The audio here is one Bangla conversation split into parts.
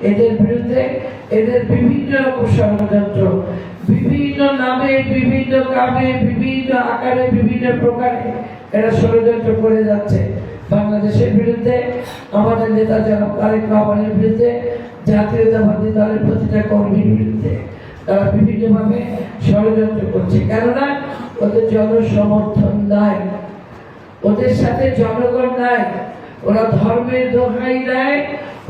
এদের বিরুদ্ধে এদের বিভিন্ন রকম ষড়যন্ত্র, বিভিন্ন নামে, বিভিন্ন কামে, বিভিন্ন আকারে, বিভিন্ন প্রকারে এরা ষড়যন্ত্র করে যাচ্ছে বাংলাদেশের বিরুদ্ধে, আমাদের নেতা জনাব তারেক রহমানের বিরুদ্ধে, জাতীয়তাবাদী দলের প্রতিটা কর্মীর বিরুদ্ধে তারা বিভিন্নভাবে ষড়যন্ত্র করছে। কেননা ওদের জনসমর্থন নাই, ওদের সাথে জনগণ নাই, ওরা ধর্মের দোহাই দেয়,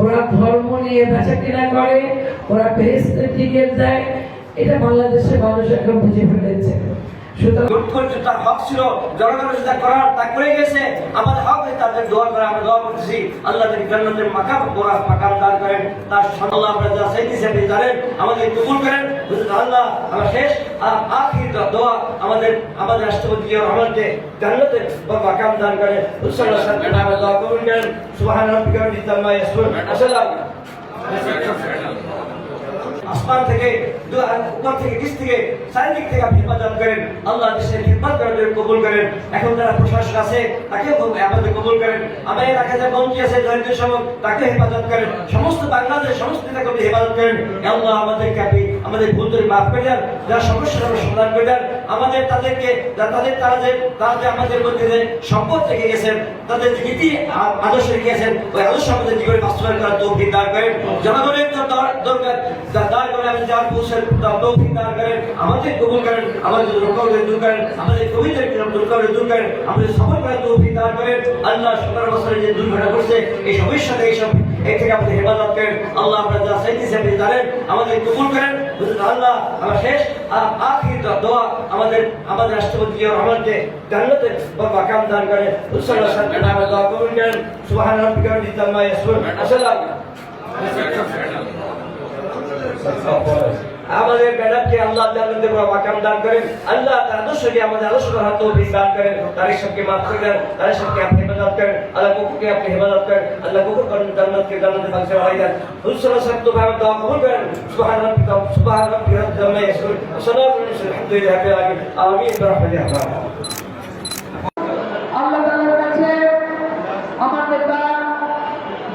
ওরা ধর্ম নিয়ে বেচাকেনা করে, ওরা বেহেশতের টিকিট দেয়। এটা বাংলাদেশের মানুষ এখন বুঝে ফেলেছে। তার হক ছিল জনগণের সাথে করার, তা করে গেছে। আমাদের হক তাদের দোয়া করে আমরা দোয়া করতেছি আল্লাহ তাআলা জান্নাতের মাকাম পুরা মাকাম দান করেন, তার সাল্লাহ আমরা যা চাইতেছি আপনি জানেন, আমাদের কবুল করেন। আল্লাহ আমার শেষ আখির দোয়া আমাদের রাষ্ট্রপতি আমাদেরকে জান্নাতের মাকাম দান করেন, সাল্লাল্লাহু আলাইহি ওয়া সাল্লাম দোয়া কবুল করেন। সুবহান রাব্বিকা রাব্বিল ইজ্জাতি আম্মা ইয়াসিফুন। আসমান থেকে উপর থেকে নিচ থেকে চারিদিক থেকে আপনি হেফাজত করেন। আল্লাহ দেশের খিদমত করার জন্য কবুল করেন। এখন যারা প্রশাসক আছে তাকেও আমাদের কবুল করেন। আমাদের এলাকায় যারা মন্ত্রী আছে দরিদ্র সমাজ তাকে হেফাজত করেন। সমস্ত বাংলাদেশ সমস্ত নেতাকে আপনি হেফাজত করেন। আল্লাহ আমাদেরকে আপনি আমাদের ভুল করে মাফ করে দেন, যারা সমস্যার সমাধান করে দেন। আমাদের তাদেরকে তারা যে আমাদের মধ্যে যে সম্পদ রেখে গেছেন, তাদের যে নীতি আদর্শ রেখে গেছেন, ওই আদর্শ আমাদের জীবনে বাস্তবায়ন করার তৌফিক দান করেন। জনগণের দরকার দান করেন, আমি যার পৌঁছার তৌফিক দান করেন, আমাদের কবুল করেন, আমাদের রোগকে দূর করেন, আমাদের কবিদের রোগকে দূর করেন, আমাদের সফল করার তৌফিক দান করেন। আল্লাহ 17 বছরে যে দুর্ঘটনা ঘটছে এই সমস্যাতে এই থেকে আমাদের হেফাজত করেন। আল্লাহ আমরা যা চাইতেছি আপনি জানেন, আমাদের কবুল করেন। আল্লাহ আমার শেষ আখির দোয়া আমাদের রাষ্ট্রপতি আমাদেরকে জান্নাতের মাকাম দান করেন, সাল্লাল্লাহু আলাইহি ওয়া সাল্লাম দোয়া কবুল করেন। সুবহান রাব্বিকা রাব্বিল ইজ্জাতি আম্মা ইয়াসিফুন। আমাদের ম্যাডামকে আল্লাহ জান্নাতের মাকাম দান করেন। আল্লাহ তার আদর্শকে আমাদের আদর্শ করার তৌফিক দান করেন। তাদের সবকে মাফ করে দেন, তাদের সবকে আপনি হেফাজত করেন। আল্লাহ কুকুরকে আপনি হেফাজত করেন। আল্লাহ কুকুর করেন জান্নাতকে জান্নাতে ফাঁসে বাড়াই দেন। হুজুর সাল্লাল্লাহু আলাইহি ওয়াসাল্লাম দোয়া কবুল করেন। সুবহান রাব্বিকা রাব্বিল আম্মা ইয়াসিফুন। সালামু আলাইহি ওয়া সাল্লাম। আমিন বিরহমাতিহি। আল্লাহ তাআলার কাছে আমার নেতা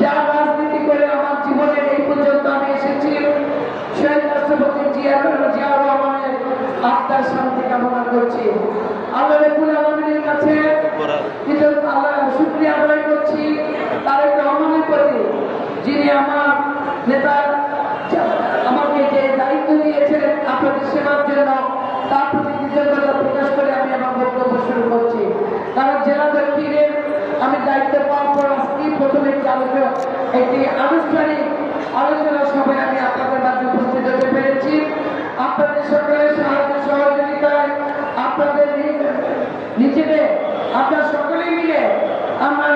যা রাজনীতি করে আমার জীবনের এই পর্যন্ত আমি এসেছি, শহীদ রাষ্ট্রপতি জিয়াউর রহমানের আত্মার শান্তি কামনা করছি। আল্লাহ রাব্বুল আলামিনের কাছে শুকরিয়া আদায় করছি তারেক রহমানের প্রতি, যিনি আমার নেতা আমাকে যে দায়িত্ব দিয়েছেন আপনাদের সেবার জন্য, তার প্রতি কৃতজ্ঞতা প্রকাশ করে আমি আমার বক্তব্য শুরু করছি। কারণ জেলা দক্ষিণের আমি দায়িত্ব পাওয়ার পর আজকেই প্রথমে একটি আনুষ্ঠানিক আলোচনা সভায় আমি আপনাদের মাঝে উপস্থিত হতে পেরেছি। আপনাদের সকলের সাহায্য সহযোগিতায় আপনাদের নিজেদের আপনারা সকলেই মিলে আমরা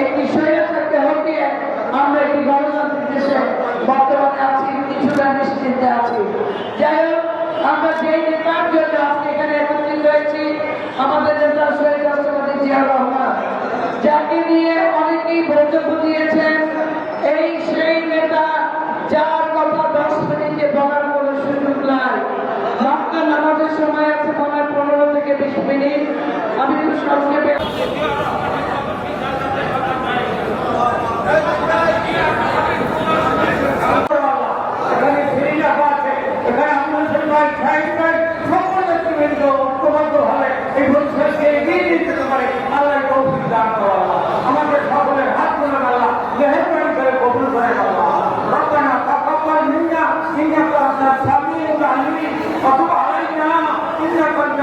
একটি স্বৈরাচারকে হটিয়ে আমরা একটি গণতান্ত্রিক দেশে বর্তমানে আছি, কিছুটা নিশ্চিন্তে আছি। যাই হোক, আমরা যেই নেতার জন্য আজকে এখানে একত্রিত হয়েছি, আমাদের নেতা শহীদ রাষ্ট্রপতি জিয়াউর রহমান, যাকে নিয়ে অনেকেই বক্তব্য দিয়েছেন, এই সেই নেতা যার কথা 10 মিনিটে বলার কোনো সুযোগ নাই। মক্কা নামাজের সময় আছে মনে হয় 15 থেকে 20 মিনিট। আমি সংক্ষেপে